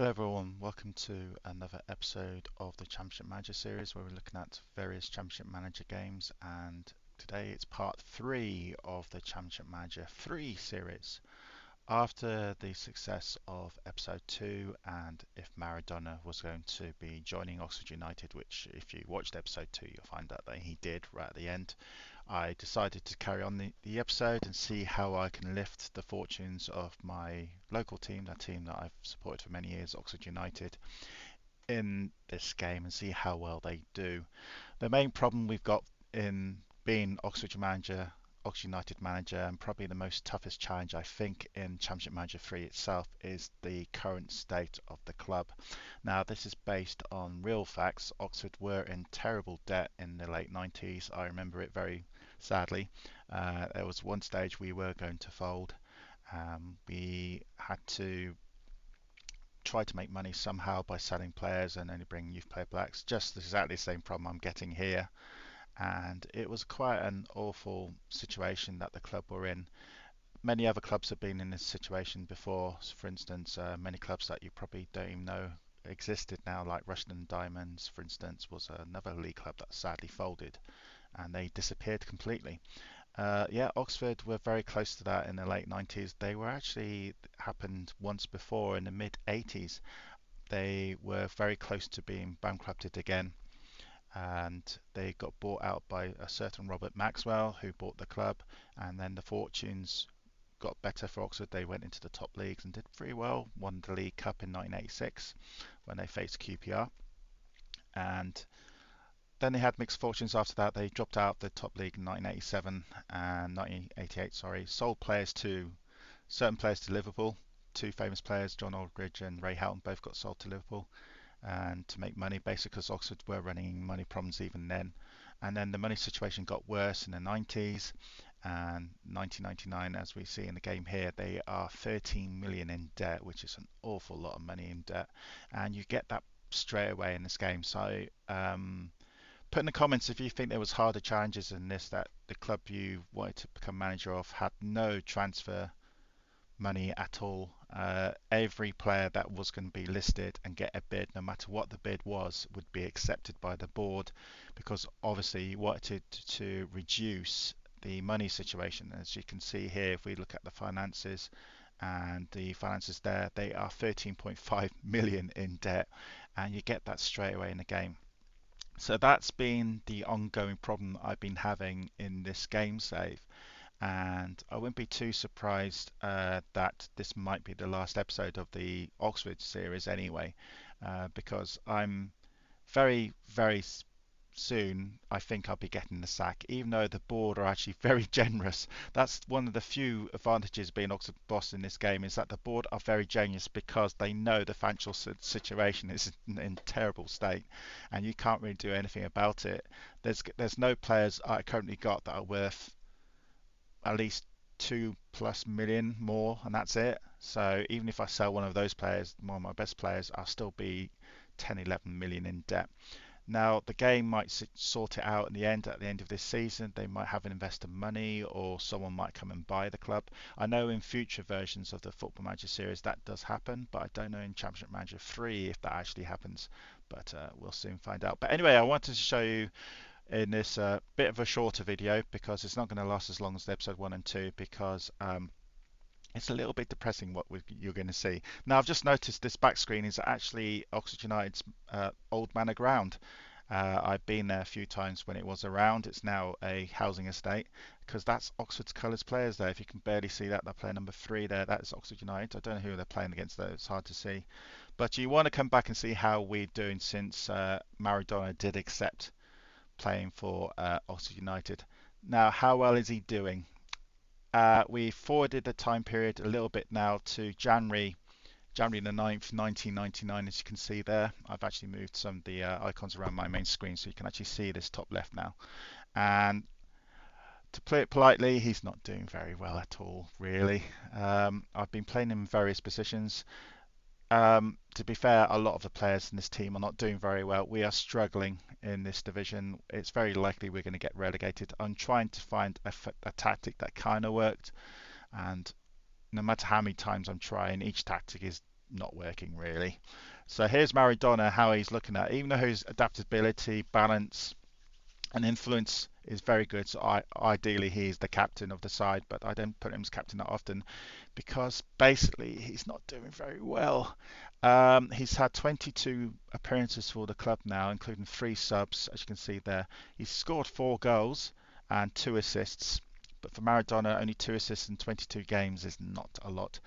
Hello everyone, welcome to another episode of the Championship Manager series where we're looking at various Championship Manager games, and today it's part 3 of the Championship Manager 3 series. After the success of episode 2 and if Maradona was going to be joining Oxford United, which if you watched episode 2 you'll find out that he did right at the end, I decided to carry on the episode and see how I can lift the fortunes of my local team, the team that I've supported for many years, Oxford United, in this game and see how well they do. The main problem we've got in being Oxford United manager, and probably the most toughest challenge I think in Championship Manager 3 itself, is the current state of the club. Now this is based on real facts. Oxford were in terrible debt in the late 90s. I remember it very sadly. There was one stage we were going to fold. We had to try to make money somehow by selling players and only bringing youth player blacks. Just exactly the same problem I'm getting here, and it was quite an awful situation that the club were in. Many other clubs have been in this situation before. So for instance, many clubs that you probably don't even know existed now, like Rushden Diamonds, for instance, was another league club that sadly folded and they disappeared completely. Yeah, Oxford were very close to that in the late 90s. They were actually happened once before in the mid 80s. They were very close to being bankrupted again, and they got bought out by a certain Robert Maxwell who bought the club, and then the fortunes got better for Oxford. They went into the top leagues and did pretty well, won the League Cup in 1986 when they faced QPR, and then they had mixed fortunes after that. They dropped out of the top league in 1987 and 1988, sorry, sold players to certain players to Liverpool. Two famous players, John Aldridge and Ray Houghton, both got sold to Liverpool, and to make money, basically because Oxford were running money problems even then. And then the money situation got worse in the 90s, and 1999, as we see in the game here, they are 13 million in debt, which is an awful lot of money in debt, and you get that straight away in this game. So put in the comments if you think there was harder challenges than this, that the club you wanted to become manager of had no transfer money at all. Every player that was going to be listed and get a bid, no matter what the bid was, would be accepted by the board, because obviously you wanted to reduce the money situation. As you can see here, if we look at the finances, and the finances there, they are 13.5 million in debt, and you get that straight away in the game. So that's been the ongoing problem I've been having in this game save, and I wouldn't be too surprised that this might be the last episode of the Oxford series anyway, because I'm very soon, I think I'll be getting the sack, even though the board are actually very generous. That's one of the few advantages of being Oxford boss in this game, is that the board are very generous because they know the financial situation is in terrible state and you can't really do anything about it. There's no players I currently got that are worth at least 2+ million more, and that's it. So even if I sell one of those players, one of my best players, I'll still be 10, 11 million in debt. Now the game might sort it out in the end. At the end of this season, they might have an investor money, or someone might come and buy the club. I know in future versions of the Football Manager series that does happen, but I don't know in Championship Manager 3 if that actually happens. But we'll soon find out. But anyway, I wanted to show you in this bit of a shorter video, because it's not going to last as long as the episode 1 and 2, because it's a little bit depressing what you're going to see. Now I've just noticed this back screen is actually Oxford United's old manor ground. I've been there a few times when it was around. It's now a housing estate, because that's Oxford's colours players there. If you can barely see that, they're player number 3 there. That is Oxford United. I don't know who they're playing against though. It's hard to see. But you want to come back and see how we're doing since Maradona did accept playing for Oxford United. Now, how well is he doing? We forwarded the time period a little bit now to January the 9th, 1999, as you can see there. I've actually moved some of the icons around my main screen so you can actually see this top left now. And to put it politely, he's not doing very well at all, really. I've been playing him in various positions. To be fair, a lot of the players in this team are not doing very well. We are struggling in this division. It's very likely we're going to get relegated. I'm trying to find a tactic that kind of worked, and no matter how many times I'm trying, each tactic is not working really. So here's Maradona, how he's looking at, even though his adaptability, balance, and influence is very good. So ideally he's the captain of the side, but I don't put him as captain that often because basically he's not doing very well. He's had 22 appearances for the club now, including 3 subs, as you can see there. He's scored 4 goals and 2 assists. But for Maradona, only 2 assists in 22 games is not a lot.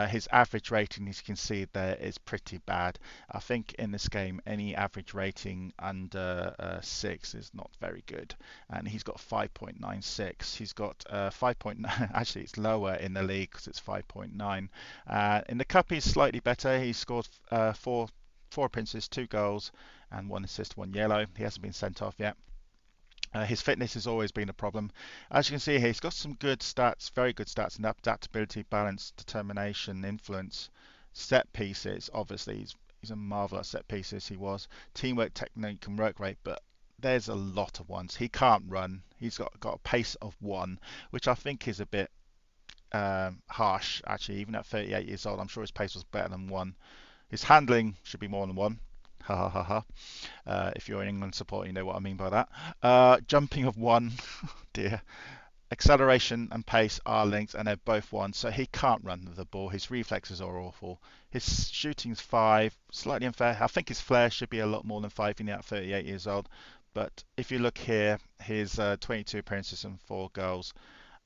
His average rating, as you can see there, is pretty bad. I think in this game, any average rating under 6 is not very good. And he's got 5.96. He's got 5.9. Actually, it's lower in the league because it's 5.9. In the cup, he's slightly better. He scored 4 appearances, 2 goals, and 1 assist, 1 yellow. He hasn't been sent off yet. His fitness has always been a problem. As you can see here, he's got some good stats, very good stats in adaptability, balance, determination, influence, set pieces. Obviously, he's a marvelous set pieces. He was teamwork, technique, and work rate, but there's a lot of ones. He can't run. He's got a pace of 1, which I think is a bit harsh. Actually, even at 38 years old, I'm sure his pace was better than 1. His handling should be more than 1. Ha ha ha ha. If you're an England supporter, you know what I mean by that. Jumping of 1, dear. Acceleration and pace are linked, and they're both 1, so he can't run with the ball. His reflexes are awful. His shooting's 5, slightly unfair. I think his flair should be a lot more than 5 in at 38 years old. But if you look here, his 22 appearances and 4 goals.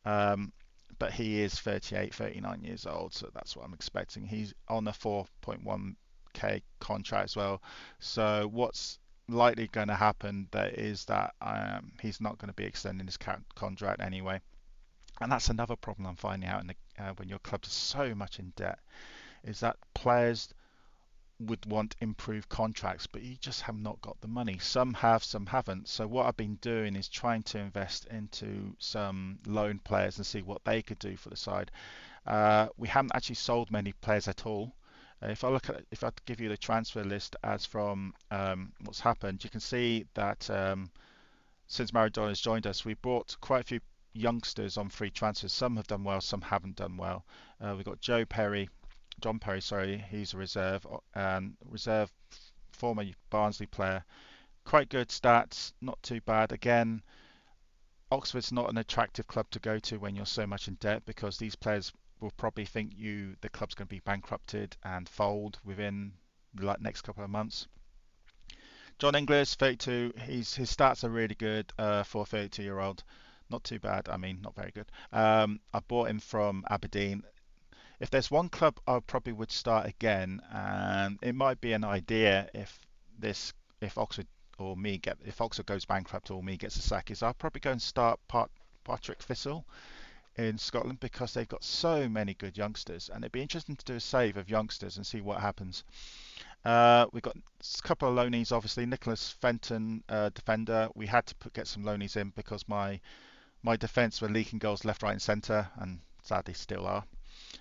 But he is 38, 39 years old, so that's what I'm expecting. He's on a 4.1k contract as well. So what's likely going to happen there is that he's not going to be extending his contract anyway. And that's another problem I'm finding out in when your clubs are so much in debt, is that players would want improved contracts, but you just have not got the money. Some have, some haven't. So what I've been doing is trying to invest into some loan players and see what they could do for the side. We haven't actually sold many players at all. If I give you the transfer list as from what's happened, you can see that since Maradona has joined us, we brought quite a few youngsters on free transfers. Some have done well, some haven't done well. We've got John Perry, sorry, he's a reserve former Barnsley player. Quite good stats, not too bad. Again, Oxford's not an attractive club to go to when you're so much in debt because these players will probably think the club's going to be bankrupted and fold within the next couple of months. John Inglis, 32. His stats are really good for a 32-year-old. Not too bad. I mean, not very good. I bought him from Aberdeen. If there's one club I probably would start again, and it might be an idea if Oxford goes bankrupt or me gets a sack, is I'll probably go and start Patrick Thistle in Scotland because they've got so many good youngsters, and it'd be interesting to do a save of youngsters and see what happens. We've got a couple of loanies, obviously. Nicholas Fenton, defender. We had to get some loanies in because my defence were leaking goals left, right, and centre, and sadly still are.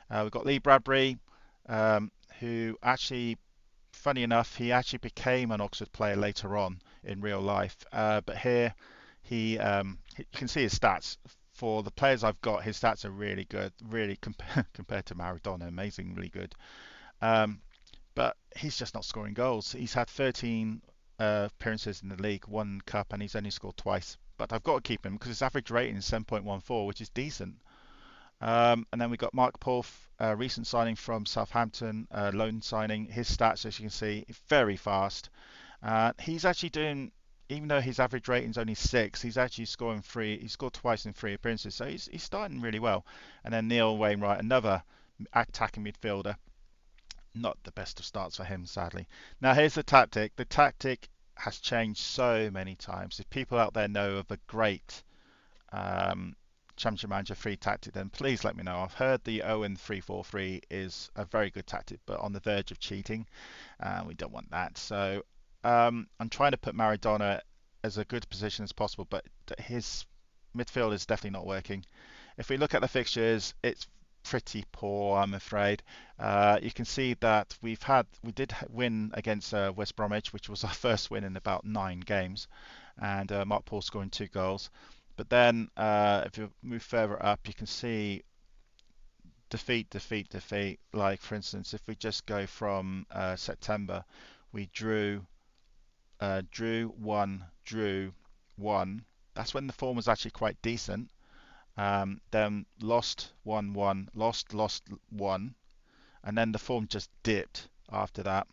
We've got Lee Bradbury, who actually, funny enough, he actually became an Oxford player later on in real life. But here, you can see his stats. For the players I've got, his stats are really good, really compared to Maradona, amazingly good. But he's just not scoring goals. He's had 13 appearances in the league, 1 cup, and he's only scored twice. But I've got to keep him because his average rating is 7.14, which is decent. And then we got Mark Polf, recent signing from Southampton, loan signing. His stats, as you can see, very fast. He's actually doing, even though his average rating is only 6, he's actually scoring 3. He scored twice in 3 appearances, so he's starting really well. And then Neil Wainwright, another attacking midfielder. Not the best of starts for him, sadly. Now here's the tactic. The tactic has changed so many times. If people out there know of a great Championship Manager free tactic, then please let me know. I've heard the Owen 3-4-3 is a very good tactic, but on the verge of cheating. We don't want that. So I'm trying to put Maradona as a good position as possible, but his midfield is definitely not working. If we look at the fixtures, it's pretty poor, I'm afraid. You can see that we did win against West Bromwich, which was our first win in about 9 games, and Mark Paul scoring 2 goals. But then if you move further up, you can see defeat, defeat, defeat. Like for instance, if we just go from September, we drew, won. That's when the form was actually quite decent. Then lost, won, lost, won, and then the form just dipped after that.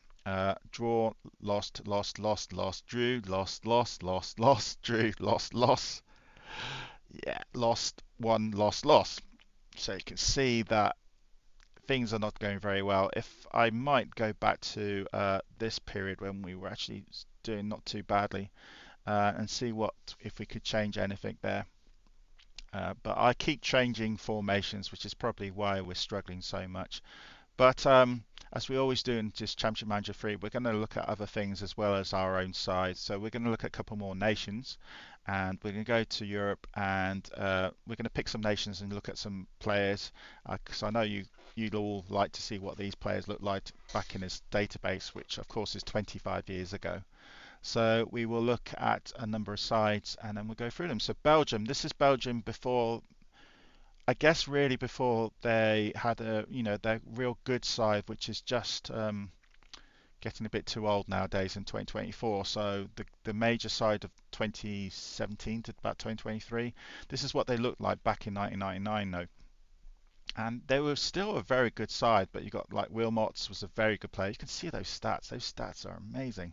Draw, lost, drew, lost, drew, lost. Yeah, lost, won, lost. So you can see that things are not going very well. If I might go back to this period when we were actually doing not too badly and see what if we could change anything there. But I keep changing formations, which is probably why we're struggling so much. But as we always do in just Championship Manager 3, we're going to look at other things as well as our own side. So we're going to look at a couple more nations, and we're going to go to Europe, and we're going to pick some nations and look at some players, because I know you'd all like to see what these players look like back in this database, which of course is 25 years ago. So we will look at a number of sides, and then we'll go through them. So Belgium, this is Belgium before, I guess really before they had their real good side, which is just getting a bit too old nowadays in 2024. So the major side of 2017 to about 2023, this is what they looked like back in 1999 though. And they were still a very good side, but you got like Wilmots was a very good player. You can see those stats. Those stats are amazing.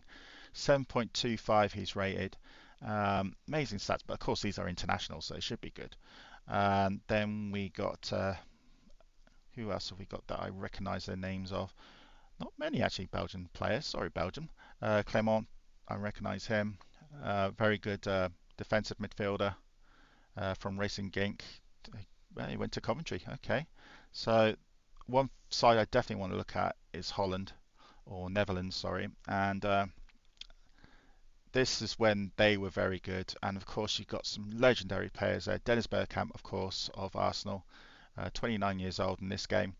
7.25 he's rated. Amazing stats, but of course these are international, so it should be good. And then we got who else have we got that I recognise their names of? Not many actually Belgian players. Sorry, Belgium. Clement, I recognise him. Very good defensive midfielder from Racing Genk. Well, he went to Coventry. Okay, so one side I definitely want to look at is Holland or Netherlands, sorry, and this is when they were very good. And of course, you've got some legendary players there. Dennis Bergkamp, of course, of Arsenal, 29 years old in this game.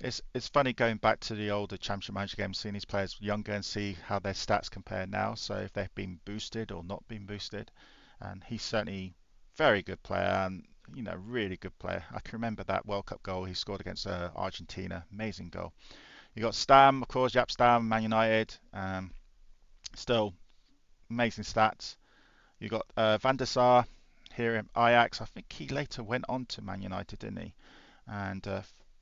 It's funny going back to the older Championship Manager games, seeing these players younger and see how their stats compare now. So if they've been boosted or not been boosted, and he's certainly very good player and really good player. I can remember that World Cup goal he scored against Argentina, amazing goal. You got Stam, of course, Jaap Stam, Man United, still amazing stats. You got Van der Sar here in Ajax. I think he later went on to Man United, didn't he? And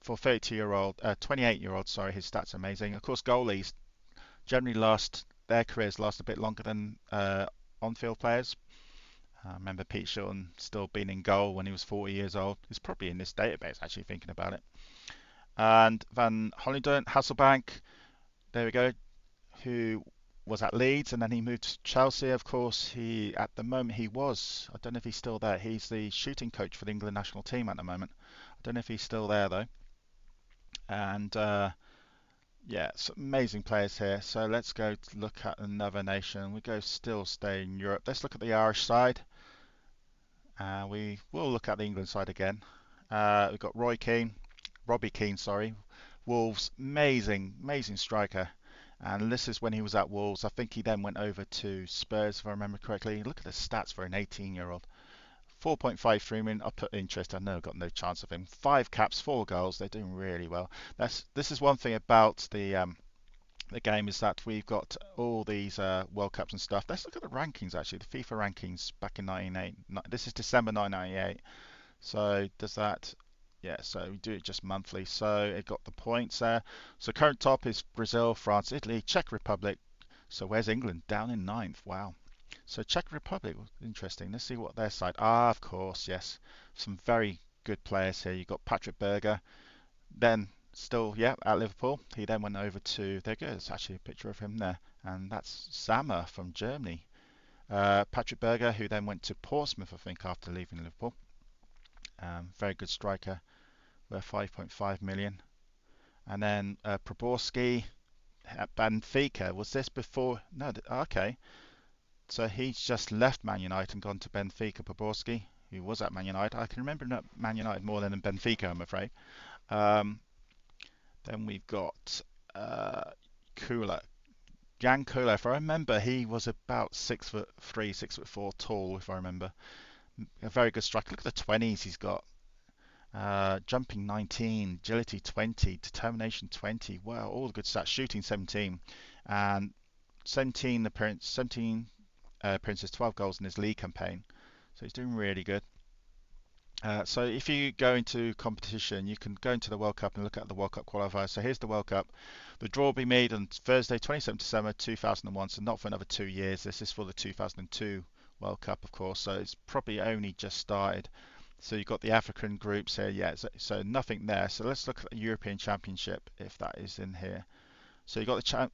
for 28-year-old, sorry, his stats are amazing. Of course, goalies generally their careers last a bit longer than on-field players. I remember Pete Shilton still being in goal when he was 40 years old. He's probably in this database, actually, thinking about it. And Van Hooijdonk, Hasselbank, there we go, who was at Leeds and then he moved to Chelsea. Of course, at the moment I don't know if he's still there. He's the shooting coach for the England national team at the moment. I don't know if he's still there though. And yeah, some amazing players here. So let's go to look at another nation. We still stay in Europe. Let's look at the Irish side. We will look at the England side again. We've got Robbie Keane, sorry. Wolves, amazing striker. And this is when he was at Wolves. I think he then went over to Spurs, if I remember correctly. Look at the stats for an 18-year-old. 4.53 million. I put interest. I know I've got no chance of him. 5 caps, 4 goals. They're doing really well. This is one thing about the game is that we've got all these World Cups and stuff. Let's look at the rankings actually. The FIFA rankings back in 1998. This is December 1998. So does that? Yeah, so we do it just monthly. So it got the points there. So current top is Brazil, France, Italy, Czech Republic. So where's England? Down in 9th. Wow. So Czech Republic, interesting. Let's see what their side. Of course, yes. Some very good players here. You've got Patrick Berger. Then still, yeah, at Liverpool. He then went over to, there goes actually a picture of him there. And that's Sammer from Germany. Patrick Berger, who then went to Portsmouth, I think, after leaving Liverpool. Very good striker. Worth 5.5 million. And then Proborski at Benfica. Was this before? No, okay. So he's just left Man United and gone to Benfica. Proborski, who was at Man United. I can remember Man United more than in Benfica, I'm afraid. Then we've got Kula. Jan Kula, if I remember, he was about 6'3", 6'4" tall, if I remember. A very good striker. Look at the 20s he's got. Jumping 19, agility 20, determination 20. Wow, all the good stats. Shooting 17, and 17 appearances, 12 goals in his league campaign. So he's doing really good. So if you go into competition, you can go into the World Cup and look at the World Cup qualifiers. So here's the World Cup. The draw will be made on Thursday, 27th December 2001, so not for another 2 years. This is for the 2002 World Cup, of course, so it's probably only just started. So you've got the African groups here, yeah, so nothing there. So let's look at the European Championship, if that is in here. So you've got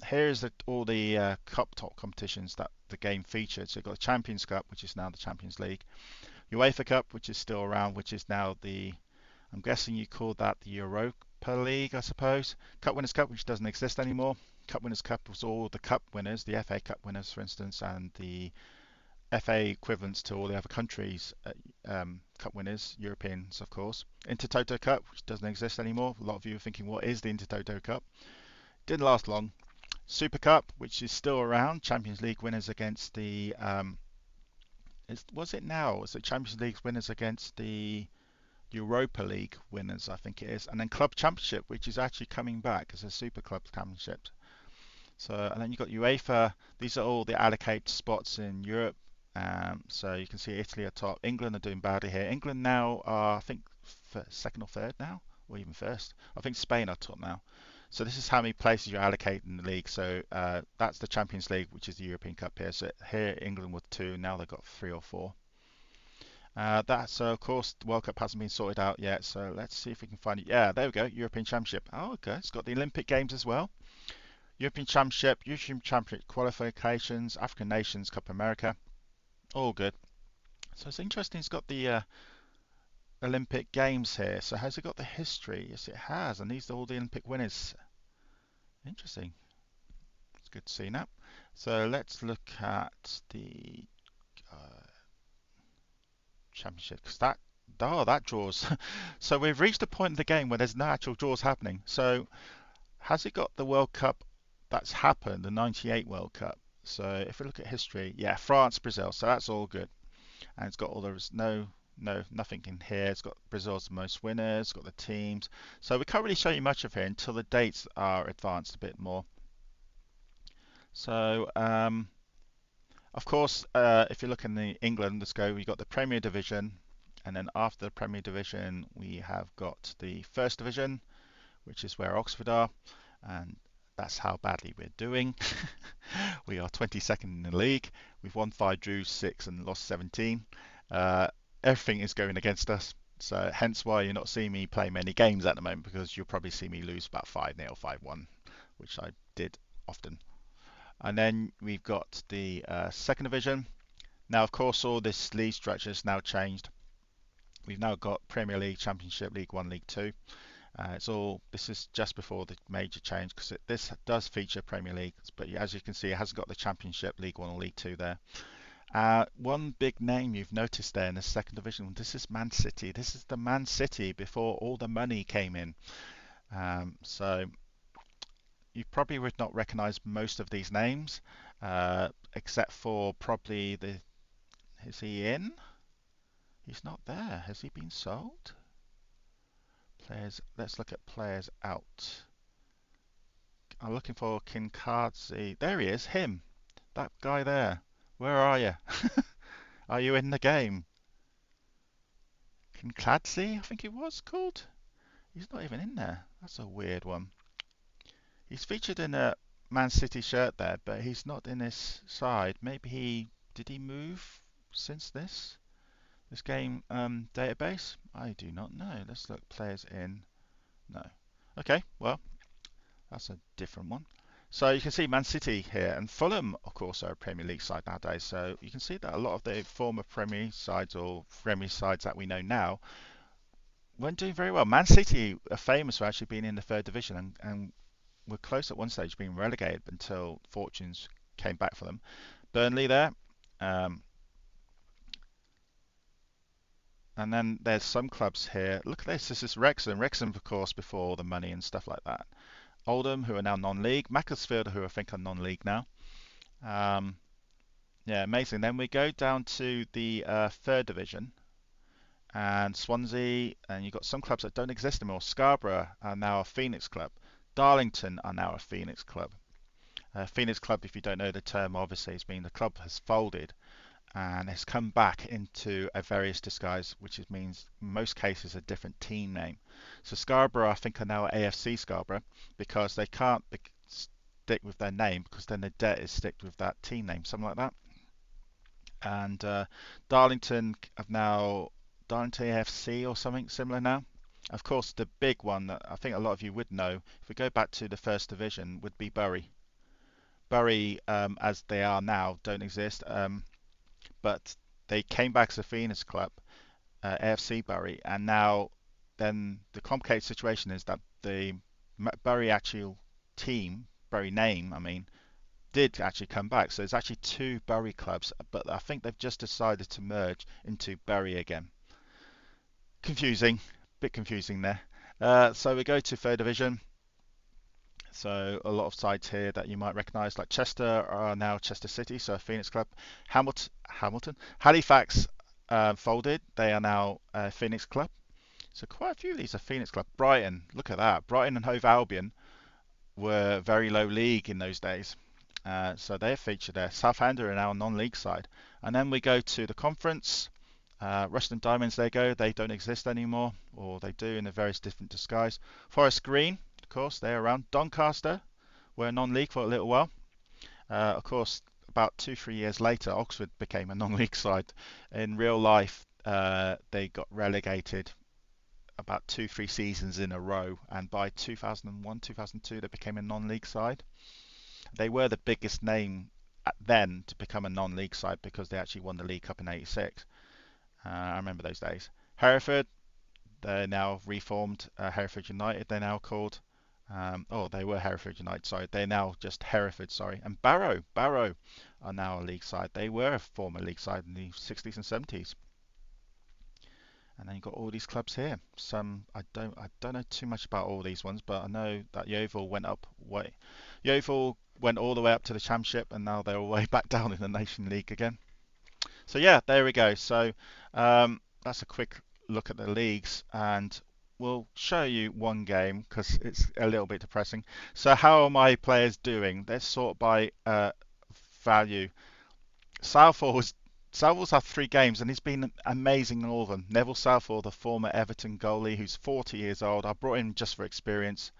here's all the cup top competitions that the game featured. So you've got the Champions Cup, which is now the Champions League. UEFA Cup, which is still around, which is now I'm guessing you call that the Europa League, I suppose. Cup Winners' Cup, which doesn't exist anymore. Cup Winners' Cup was all the cup winners, the FA Cup winners, for instance, and the FA equivalents to all the other countries' cup winners, Europeans, of course. Intertoto Cup, which doesn't exist anymore. A lot of you are thinking, what is the Intertoto Cup? Didn't last long. Super Cup, which is still around. Champions League winners against the was it now? Was it Champions League winners against the Europa League winners, I think it is, and then Club Championship, which is actually coming back as a Super Club Championship. So, and then you've got UEFA. These are all the allocated spots in Europe. So you can see Italy at top. England are doing badly here. England now are, I think, second or third now, or even first. I think Spain are top now. So this is how many places you're allocated in the league. So that's the Champions League, which is the European Cup here. So here England with 2, now they've got 3 or 4. Of course, the World Cup hasn't been sorted out yet, so let's see if we can find it. Yeah, there we go, European Championship. Oh, okay, it's got the Olympic Games as well. European Championship qualifications, African Nations Cup America, all good. So it's interesting, it's got the Olympic Games here. So has it got the history? Yes, it has, and these are all the Olympic winners. Interesting. It's good to see that. So let's look at the championship, because that draws. So we've reached a point in the game where there's no actual draws happening. So has it got the World Cup that's happened, the 98 World Cup? So if we look at history, yeah, France, Brazil, so that's all good. And it's got all nothing in here. It's got Brazil's the most winners, it's got the teams. So we can't really show you much of here until the dates are advanced a bit more. So of course, if you look in the England, let's go, we've got the Premier Division, and then after the Premier Division, we have got the First Division, which is where Oxford are, and that's how badly we're doing. We are 22nd in the league. We've won 5, drew 6, and lost 17. Everything is going against us, so hence why you're not seeing me play many games at the moment, because you'll probably see me lose about 5-0, 5-1, which I did often. And then we've got the Second Division. Now, of course, all this league structure has now changed. We've now got Premier League, Championship, League 1, League 2. This is just before the major change, because this does feature Premier League, but as you can see, it hasn't got the Championship, League 1 or League 2 there. One big name you've noticed there in the Second Division, this is Man City. This is the Man City before all the money came in. So you probably would not recognize most of these names, except for probably is he in? He's not there. Has he been sold? Players, let's look at players out. I'm looking for Kinkadze. There he is, him. That guy there. Where are you? Are you in the game? Kinkadze, I think it was called. He's not even in there. That's a weird one. He's featured in a Man City shirt there, but he's not in this side. Maybe did he move since this game database? I do not know. Let's look players in. No. Okay, well, that's a different one. So you can see Man City here, and Fulham, of course, are a Premier League side nowadays. So you can see that a lot of the former Premier sides or Premier sides that we know now weren't doing very well. Man City are famous for actually being in the third division, and were close at one stage being relegated until fortunes came back for them. Burnley there. And then there's some clubs here. Look at this. This is Wrexham. Wrexham, of course, before all the money and stuff like that. Oldham, who are now non-league. Macclesfield, who I think are non-league now. Yeah, amazing. Then we go down to the third division. and Swansea, and you've got some clubs that don't exist anymore. Scarborough are now a Phoenix club. Darlington are now a Phoenix club. Phoenix club, if you don't know the term, obviously, has been the club has folded and has come back into a various disguise, which means in most cases a different team name. So Scarborough, I think, are now AFC Scarborough because they can't stick with their name because then the debt is stick with that team name, something like that. And Darlington have now Darlington AFC or something similar now. Of course, the big one that I think a lot of you would know, if we go back to the first division, would be Bury. Bury, as they are now, don't exist, but they came back as a Phoenix club, AFC Bury, and now then the complicated situation is that the Bury actual team, Bury name, I mean, did actually come back. So there's actually two Bury clubs, but I think they've just decided to merge into Bury again. Confusing, bit confusing there. So we go to third division. So a lot of sides here that you might recognise, like Chester are now Chester City, so a Phoenix club. Halifax folded. They are now a Phoenix club. So quite a few of these are Phoenix club. Brighton, look at that. Brighton and Hove Albion were very low league in those days. So they're featured there. Southampton are now a non-league side. And then we go to the conference. Ruston Diamonds, they go. They don't exist anymore, or they do in a various different disguise. Forest Green, of course, they're around. Doncaster were non-league for a little while. Of course, about 2-3 years later, Oxford became a non-league side. In real life, they got relegated about 2-3 seasons in a row, and by 2001, 2002, they became a non-league side. They were the biggest name then to become a non-league side because they actually won the League Cup in '86. I remember those days. Hereford, they're now reformed. Hereford United, they're now called. They were Hereford United, sorry. They're now just Hereford, sorry. And Barrow are now a league side. They were a former league side in the 60s and 70s. And then you've got all these clubs here. Some I don't know too much about all these ones, but I know that Yeovil went all the way up to the Championship, and now they're all the way back down in the Nation League again. So yeah, there we go. So that's a quick look at the leagues, and we'll show you one game because it's a little bit depressing. So how are my players doing? Let's sort by value. Southall's had 3 games and he's been amazing in all of them. Neville Southall, the former Everton goalie, who's 40 years old. I brought him just for experience.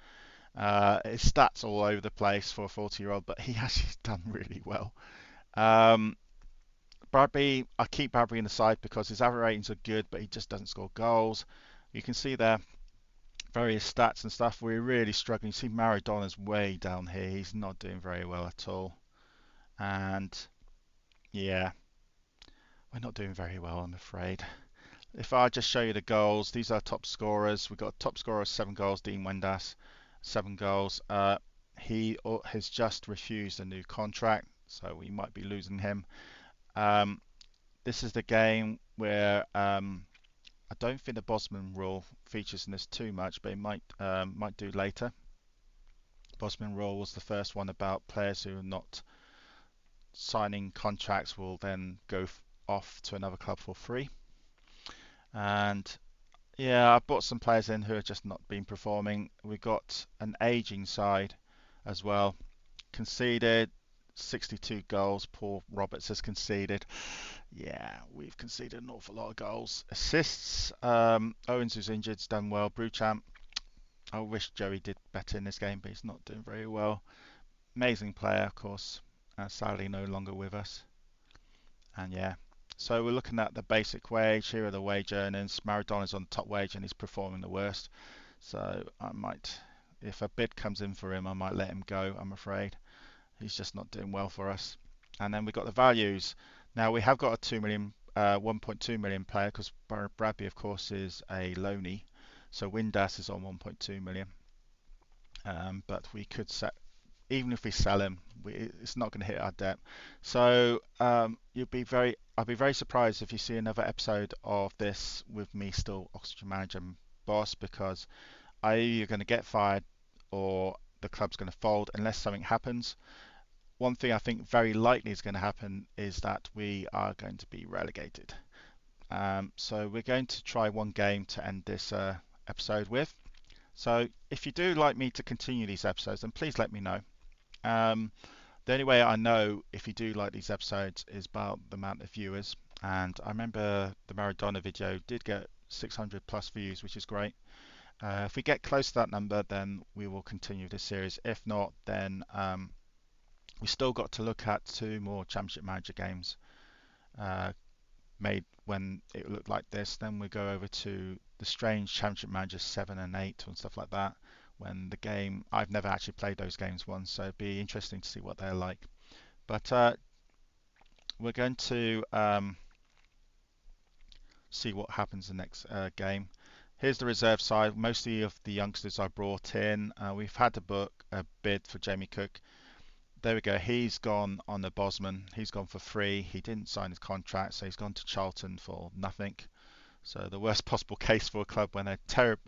His stats all over the place for a 40-year-old, but he actually done really well. Bradbury, I keep Bradbury in the side because his average ratings are good, but he just doesn't score goals. You can see there various stats and stuff. We're really struggling. You see Maradona's way down here. He's not doing very well at all. And yeah, we're not doing very well, I'm afraid. If I just show you the goals, these are top scorers. We've got top scorer 7 goals, Dean Wendas, 7 goals. He has just refused a new contract, so we might be losing him. This is the game where I don't think the Bosman rule features in this too much, but it might do later. Bosman rule was the first one about players who are not signing contracts will then go off to another club for free. And yeah, I brought some players in who have just not been performing. We've got an aging side as well. Conceded 62 goals. Paul Roberts has conceded. Yeah, we've conceded an awful lot of goals. Assists, Owens, who's injured, has done well. Bruchamp, I wish Joey did better in this game, but he's not doing very well. Amazing player, of course. Sadly no longer with us. And yeah, so we're looking at the basic wage. Here are the wage earners. Maradona's on the top wage and he's performing the worst. So I might, if a bid comes in for him, I might let him go, I'm afraid. He's just not doing well for us. And then we've got the values. Now we have got a 1.2 million player because Bradby, of course, is a loanee. So Windass is on 1.2 million. But we could set, even if we sell him, it's not going to hit our debt. So I'd be very surprised if you see another episode of this with me still Oxford manager and boss, because either you're going to get fired or the club's going to fold unless something happens. One thing I think very likely is going to happen is that we are going to be relegated. So we're going to try one game to end this episode with. So if you do like me to continue these episodes, then please let me know. The only way I know if you do like these episodes is about the amount of viewers. And I remember the Maradona video did get 600 plus views, which is great. If we get close to that number, then we will continue this series. If not, then we still got to look at 2 more Championship Manager games made when it looked like this. Then we go over to the strange Championship Manager 7 and 8 and stuff like that. When the game, I've never actually played those games once, so it'd be interesting to see what they're like. But we're going to see what happens the next game. Here's the reserve side. Mostly of the youngsters I brought in. We've had to book a bid for Jamie Cook. There we go. He's gone on the Bosman. He's gone for free. He didn't sign his contract, so he's gone to Charlton for nothing. So the worst possible case for a club when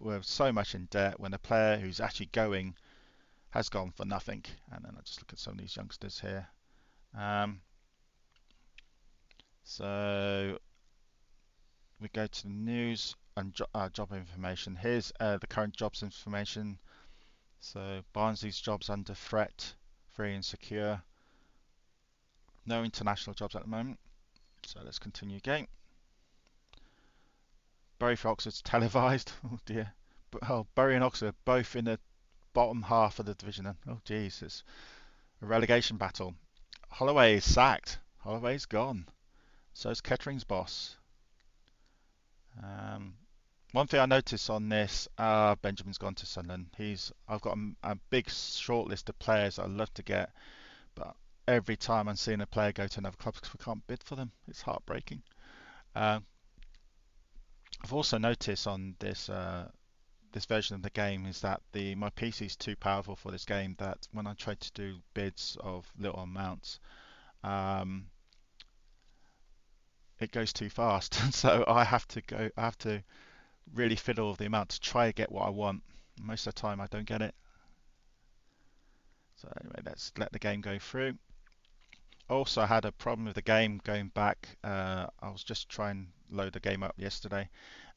we're so much in debt, when a player who's actually going has gone for nothing. And then I'll just look at some of these youngsters here. So we go to the news and job information. Here's the current jobs information. So Barnsley's jobs under threat, free and secure. No international jobs at the moment. So let's continue game. Bury for Oxford's televised. Oh dear. Bury and Oxford both in the bottom half of the division. Oh jeez, it's a relegation battle. Holloway is sacked. Holloway's gone. So is Kettering's boss. One thing I noticed on this, Benjamin's gone to Sunderland. I've got a big short list of players I'd love to get, but every time I'm seeing a player go to another club because we can't bid for them, it's heartbreaking. I've also noticed on this this version of the game is that my PC is too powerful for this game. That when I try to do bids of little amounts, it goes too fast, so I have to really fiddle the amount to try to get what I want. Most of the time I don't get it. So anyway, let's let the game go through. Also, I had a problem with the game going back. I was just trying to load the game up yesterday,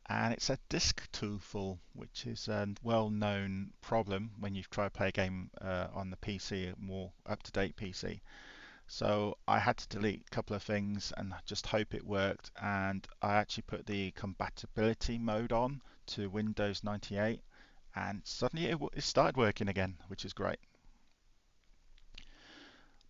and it said disk too full, which is a well-known problem when you try to play a game on the PC, a more up-to-date PC. So I had to delete a couple of things and just hope it worked, and I actually put the compatibility mode on to Windows 98, and suddenly it started working again, which is great.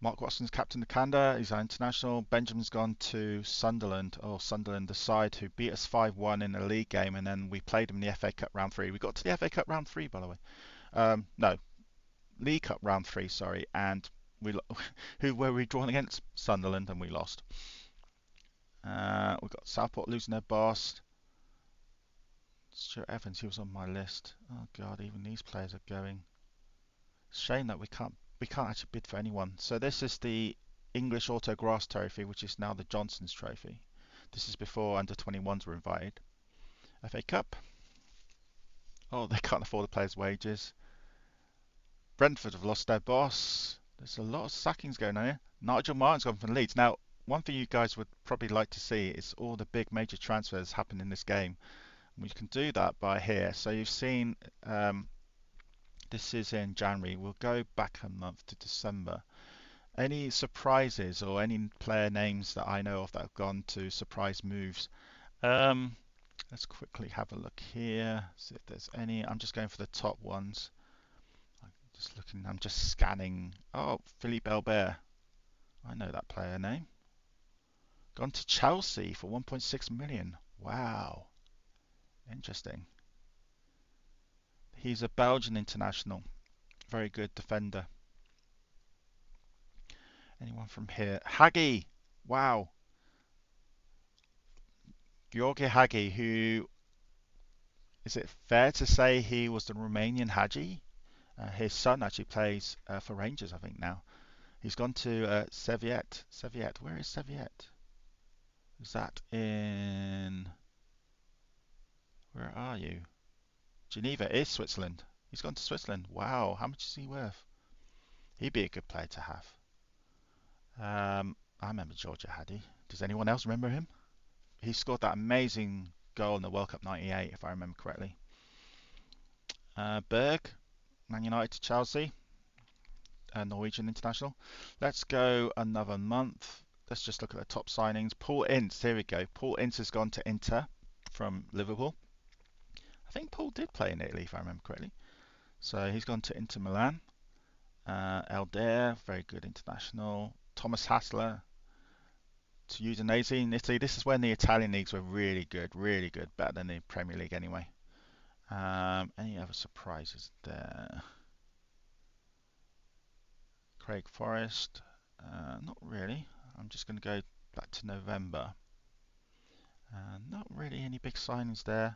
Mark Watson's captain of Canada, he's our international. Benjamin's gone to Sunderland, Sunderland, the side who beat us 5-1 in a league game, and then we played them in the FA Cup round 3. We got to the FA Cup round 3, by the way. No, League Cup round 3, sorry, and who were we drawn against? Sunderland, and we lost. We've got Southport losing their boss. Stuart Evans, he was on my list. Oh god, even these players are going. Shame that we can't actually bid for anyone. So this is the English Auto Grass Trophy, which is now the Johnson's Trophy. This is before under 21s were invited. FA Cup. Oh, they can't afford the players' wages. Brentford have lost their boss. There's a lot of sackings going on here. Nigel Martin's gone from Leeds. Now, one thing you guys would probably like to see is all the big major transfers happen in this game. We can do that by here. So you've seen this is in January. We'll go back a month to December. Any surprises or any player names that I know of that have gone to surprise moves? Let's quickly have a look here, see if there's any. I'm just going for the top ones. I'm just scanning. Oh, Philippe Albert. I know that player name. Gone to Chelsea for 1.6 million. Wow. Interesting. He's a Belgian international. Very good defender. Anyone from here? Hagi. Wow. Georgi Hagi, who, is it fair to say he was the Romanian Hagi? His son actually plays for Rangers, I think, now. He's gone to Seviet. Seviet. Where is Seviet? Is that in... Where are you? Geneva is Switzerland. He's gone to Switzerland. Wow. How much is he worth? He'd be a good player to have. I remember Georgia Hagi. Does anyone else remember him? he scored that amazing goal in the World Cup '98, if I remember correctly. Berg, Man United to Chelsea, Norwegian international. Let's go another month. Let's just look at the top signings. Paul Ince, here we go. Paul Ince has gone to Inter from Liverpool. I think Paul did play in Italy, if I remember correctly. So he's gone to Inter Milan. Elder, very good international. Thomas Hassler to Udinese in Italy. This is when the Italian leagues were really good, better than the Premier League anyway. Any other surprises there? Craig Forrest, not really. I'm just going to go back to November. Not really any big signings there.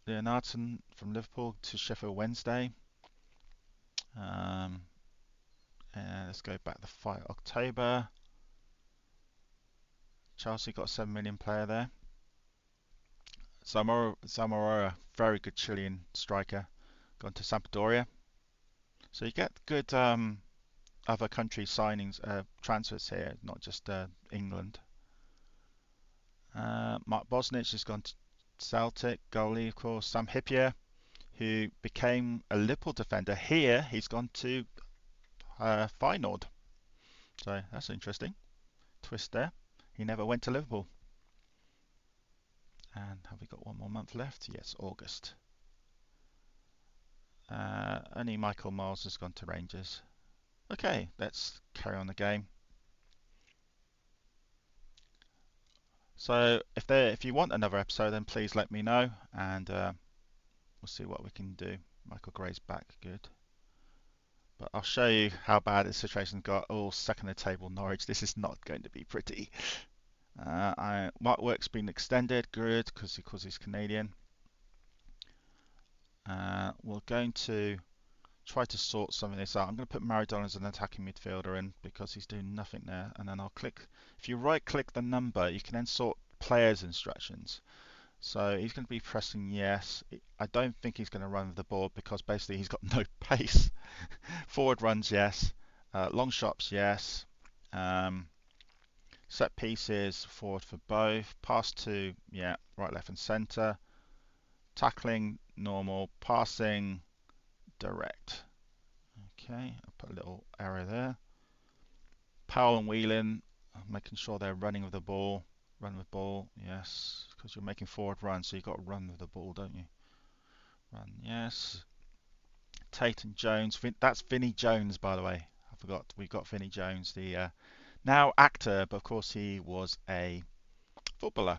Leonardson from Liverpool to Sheffield Wednesday. And let's go back to 5 October. Chelsea got a 7 million player there. Zamora, very good Chilean striker, gone to Sampdoria. So you get good other country signings, transfers here, not just England. Mark Bosnich has gone to Celtic, goalie of course. Sam Hippier, who became a Liverpool defender. Here he's gone to Feyenoord. So that's interesting. Twist there. He never went to Liverpool. And have we got one more month left? Yes, August. Only Michael Miles has gone to Rangers. Okay, let's carry on the game. So if you want another episode, then please let me know, and we'll see what we can do. Michael Gray's back, good. But I'll show you how bad the situation got. All second in the table, Norwich. This is not going to be pretty. Mark Work's been extended, good, because he's Canadian. We're going to try to sort some of this out. I'm going to put Maradona as an attacking midfielder in because he's doing nothing there. And then I'll click. If you right click the number, you can then sort players instructions. So he's going to be pressing yes. I don't think he's going to run with the ball because basically he's got no pace. Forward runs, yes. Long shots, yes. Set pieces, forward for both. Pass to, yeah, right, left and centre. Tackling, normal. Passing, direct. Okay, I'll put a little arrow there. Powell and Whelan, making sure they're running with the ball. Run with ball, yes, because you're making forward runs, so you've got to run with the ball, don't you? Run, yes. Tate and Jones, that's Vinnie Jones, by the way. I forgot, we've got Vinnie Jones, the now actor, but of course he was a footballer.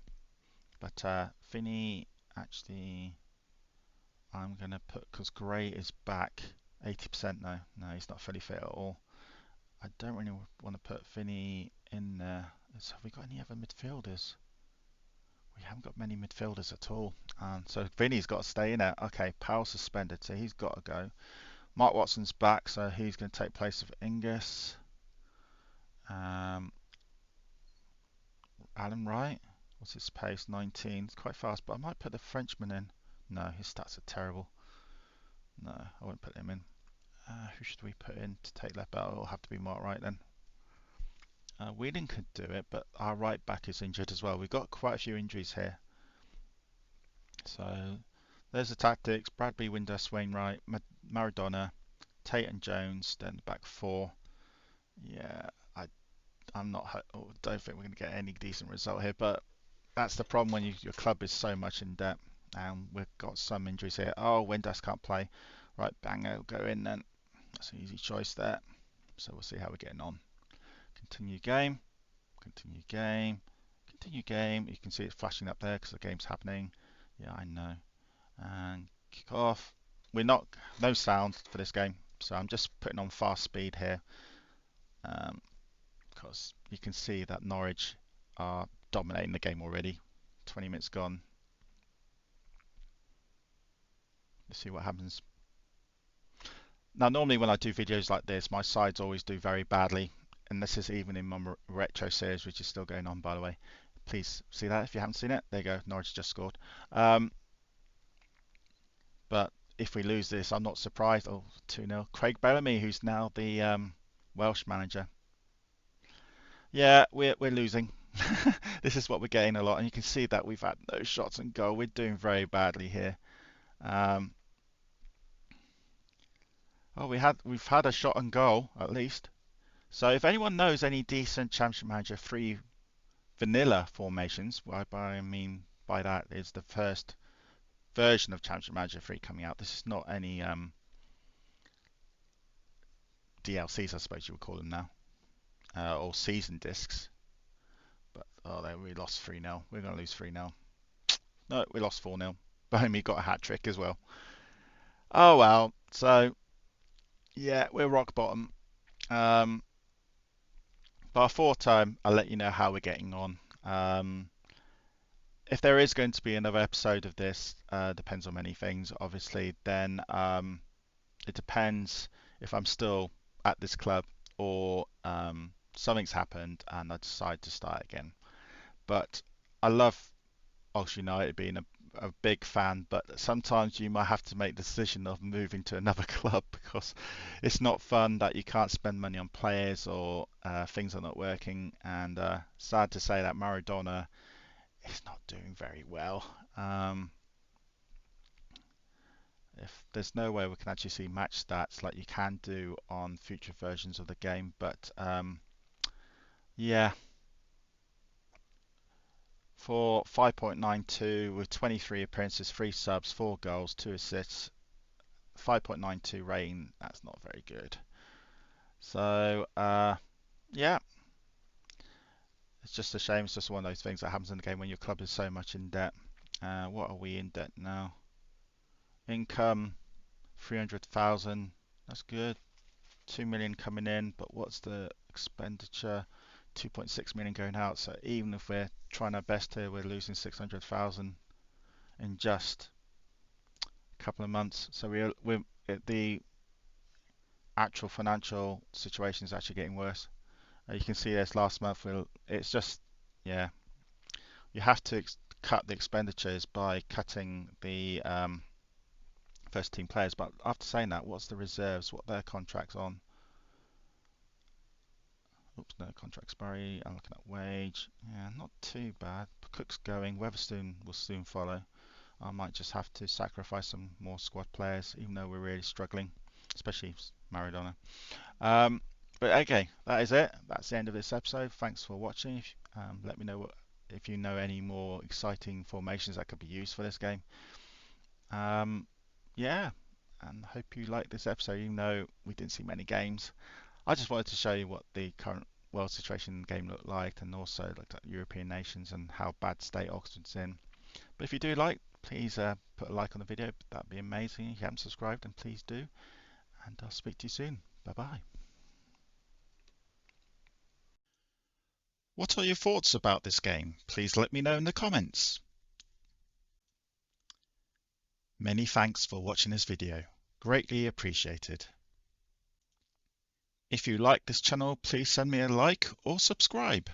But Vinnie, actually, I'm going to put, because Gray is back, 80% now. No, he's not fully fit at all. I don't really want to put Vinny in there. Have we got any other midfielders? We haven't got many midfielders at all. So Vinny's got to stay in there. Okay, Powell suspended, so he's got to go. Mark Watson's back, so he's going to take place of Ingus. Alan Wright, what's his pace? 19. It's quite fast, but I might put the Frenchman in. No, his stats are terrible. No, I won't put him in. Who should we put in to take left back? It'll have to be Mark Wright then. Whelan could do it, but our right back is injured as well. We've got quite a few injuries here. So there's the tactics. Bradby, Windus, Wainwright, Maradona, Tate and Jones, then the back four. Yeah, don't think we're going to get any decent result here, but that's the problem when your club is so much in debt. And we've got some injuries here. Oh, Windus can't play. Right, Banger will go in then. That's an easy choice there. So we'll see how we're getting on. Continue game, continue game, continue game. You can see it flashing up there because the game's happening. Yeah, I know. And kick off. No sound for this game, so I'm just putting on fast speed here because you can see that Norwich are dominating the game already. 20 minutes gone. Let's see what happens. Now, normally when I do videos like this, my sides always do very badly. And this is even in my retro series, which is still going on, by the way. Please see that if you haven't seen it. There you go, Norwich just scored. But if we lose this, I'm not surprised. Oh, 2-0. Craig Bellamy, who's now the Welsh manager. Yeah, we're losing. This is what we're getting a lot, and you can see that we've had no shots on goal. We're doing very badly here. Um, oh, we've had a shot on goal at least. So if anyone knows any decent Championship Manager 3 vanilla formations, what I mean by that is the first version of Championship Manager 3 coming out. This is not any DLCs, I suppose you would call them now, or season discs. But oh, there we lost 3-0. We're going to lose 3-0. No, we lost 4-0. Bohemi got a hat trick as well. Oh well. So yeah, we're rock bottom. Um, but I thought I'll let you know how we're getting on. If there is going to be another episode of this, depends on many things, obviously, then it depends if I'm still at this club or something's happened and I decide to start again. But I love Oxford United, being a big fan, but sometimes you might have to make the decision of moving to another club because it's not fun that you can't spend money on players or things are not working. And sad to say that Maradona is not doing very well. If there's no way we can actually see match stats like you can do on future versions of the game, but yeah, for 5.92 with 23 appearances, 3 subs, 4 goals, 2 assists, 5.92 rating, that's not very good. So yeah, it's just a shame. It's just one of those things that happens in the game when your club is so much in debt. What are we in debt now? Income 300,000. That's good. 2 million coming in, but what's the expenditure? 2.6 million going out. So even if we're trying our best here, we're losing 600,000 in just a couple of months. So we're the actual financial situation is actually getting worse. You can see this last month. It's just, yeah, you have to cut the expenditures by cutting the first team players. But after saying that, what's the reserves? What their contracts on? Oops, no contract expiry. I'm looking at wage. Yeah, not too bad. Cook's going. Weatherstone will soon follow. I might just have to sacrifice some more squad players, even though we're really struggling, especially Maradona. But okay, that is it. That's the end of this episode. Thanks for watching. Let me know if you know any more exciting formations that could be used for this game. Yeah, and hope you liked this episode, even though we didn't see many games. I just wanted to show you what the current world situation in the game looked like, and also looked at European nations and how bad state Oxford's in. But if you do like, please put a like on the video. That'd be amazing. If you haven't subscribed, then please do. And I'll speak to you soon. Bye bye. What are your thoughts about this game? Please let me know in the comments. Many thanks for watching this video. Greatly appreciated. If you like this channel, please send me a like or subscribe.